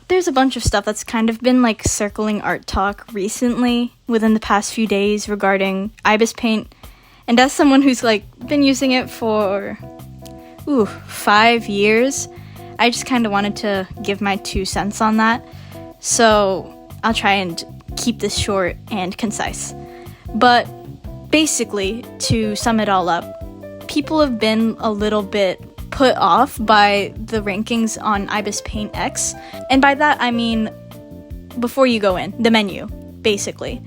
There's a bunch of stuff that's kind of been like circling ArtTok recently within the past few days regarding IbisPaint. And as someone who's like been using it for 5 years, I just kind of wanted to give my 2 cents on that. So I'll try and keep this short and concise. But basically, to sum it all up, people have been a little bit put off by the rankings on IbisPaint X. And by that, I mean, before you go in, the menu, basically.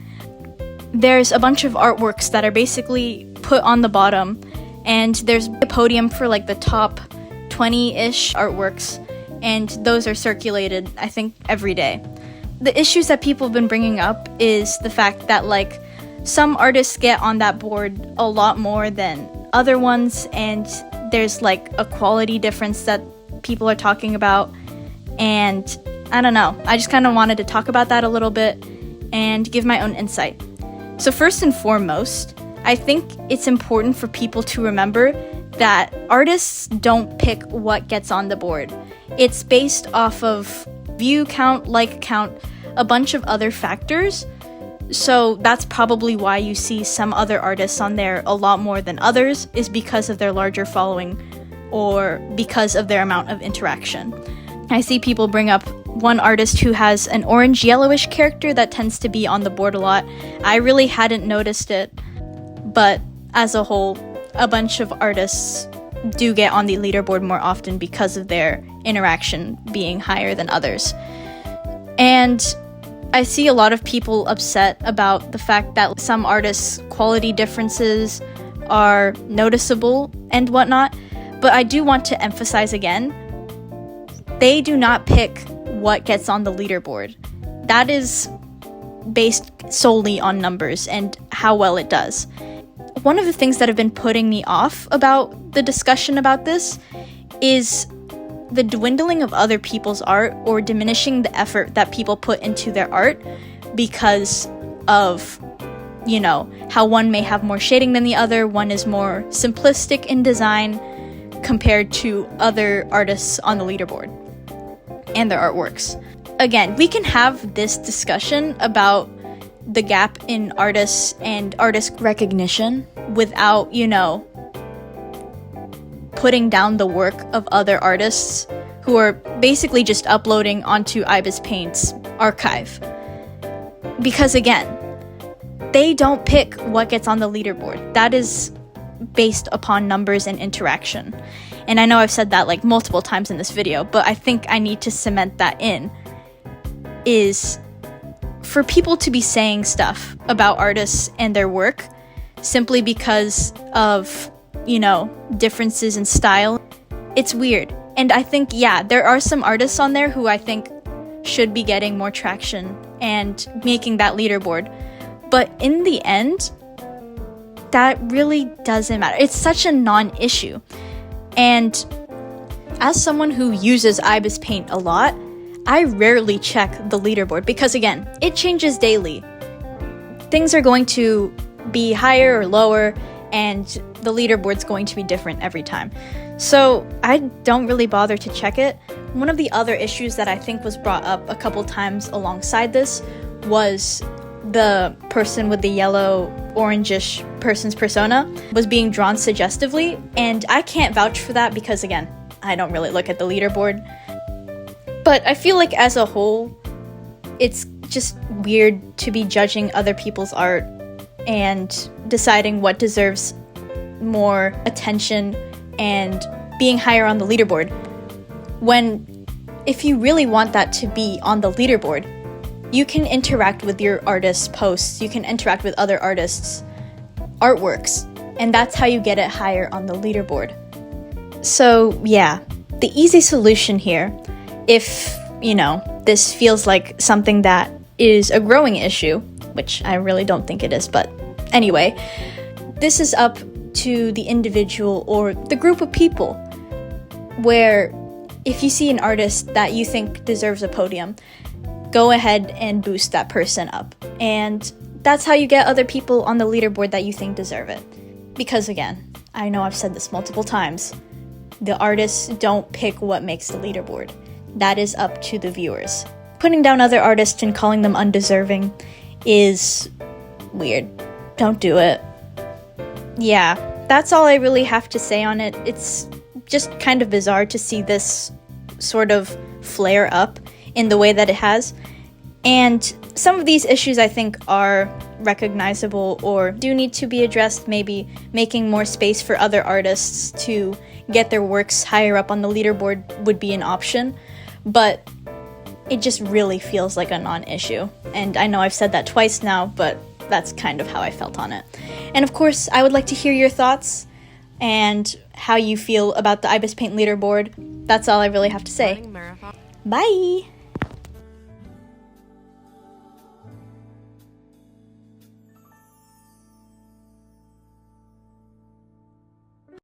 There's a bunch of artworks that are basically put on the bottom, and there's a podium for like the top 20-ish artworks, and those are circulated, I think, every day. The issues that people have been bringing up is the fact that like some artists get on that board a lot more than other ones, and there's like a quality difference that people are talking about, and I don't know. I just kind of wanted to talk about that a little bit and give my own insight. So first and foremost, I think it's important for people to remember that artists don't pick what gets on the board. It's based off of view count, like count, a bunch of other factors. So that's probably why you see some other artists on there a lot more than others, is because of their larger following or because of their amount of interaction. I see people bring up one artist who has an orange-yellowish character that tends to be on the board a lot. I really hadn't noticed it, but as a whole, a bunch of artists do get on the leaderboard more often because of their interaction being higher than others. And I see a lot of people upset about the fact that some artists' quality differences are noticeable and whatnot, but I do want to emphasize again, they do not pick what gets on the leaderboard. That is based solely on numbers and how well it does. One of the things that have been putting me off about the discussion about this is the dwindling of other people's art, or diminishing the effort that people put into their art because of, you know, how one may have more shading than the other, one is more simplistic in design compared to other artists on the leaderboard and their artworks. Again, we can have this discussion about the gap in artists and artist recognition without, you know, putting down the work of other artists who are basically just uploading onto IbisPaint's archive. Because again, they don't pick what gets on the leaderboard. That is based upon numbers and interaction. And I know I've said that like multiple times in this video, but I think I need to cement that in, is for people to be saying stuff about artists and their work simply because of, you know, differences in style. It's weird. And I think, yeah, there are some artists on there who I think should be getting more traction and making that leaderboard. But in the end, that really doesn't matter. It's such a non-issue. And as someone who uses IbisPaint a lot, I rarely check the leaderboard because, again, it changes daily. Things are going to be higher or lower, and the leaderboard's going to be different every time. So I don't really bother to check it. One of the other issues that I think was brought up a couple times alongside this was the person with the yellow orangish person's persona was being drawn suggestively, and I can't vouch for that because, again, I don't really look at the leaderboard. But I feel like as a whole, it's just weird to be judging other people's art and deciding what deserves more attention and being higher on the leaderboard, when if you really want that to be on the leaderboard, you can interact with your artist's posts, you can interact with other artists' artworks, and that's how you get it higher on the leaderboard. So yeah, the easy solution here, if, you know, this feels like something that is a growing issue, which I really don't think it is, but anyway, this is up to the individual or the group of people, where if you see an artist that you think deserves a podium, go ahead and boost that person up. And that's how you get other people on the leaderboard that you think deserve it. Because again, I know I've said this multiple times, the artists don't pick what makes the leaderboard. that is up to the viewers. Putting down other artists and calling them undeserving is weird. Don't do it. Yeah, that's all I really have to say on it. It's just kind of bizarre to see this sort of flare up in the way that it has. And some of these issues I think are recognizable or do need to be addressed. Maybe making more space for other artists to get their works higher up on the leaderboard would be an option. But it just really feels like a non-issue. And I know I've said that twice now, but that's kind of how I felt on it. And of course, I would like to hear your thoughts and how you feel about the IbisPaint leaderboard. That's all I really have to say. Bye!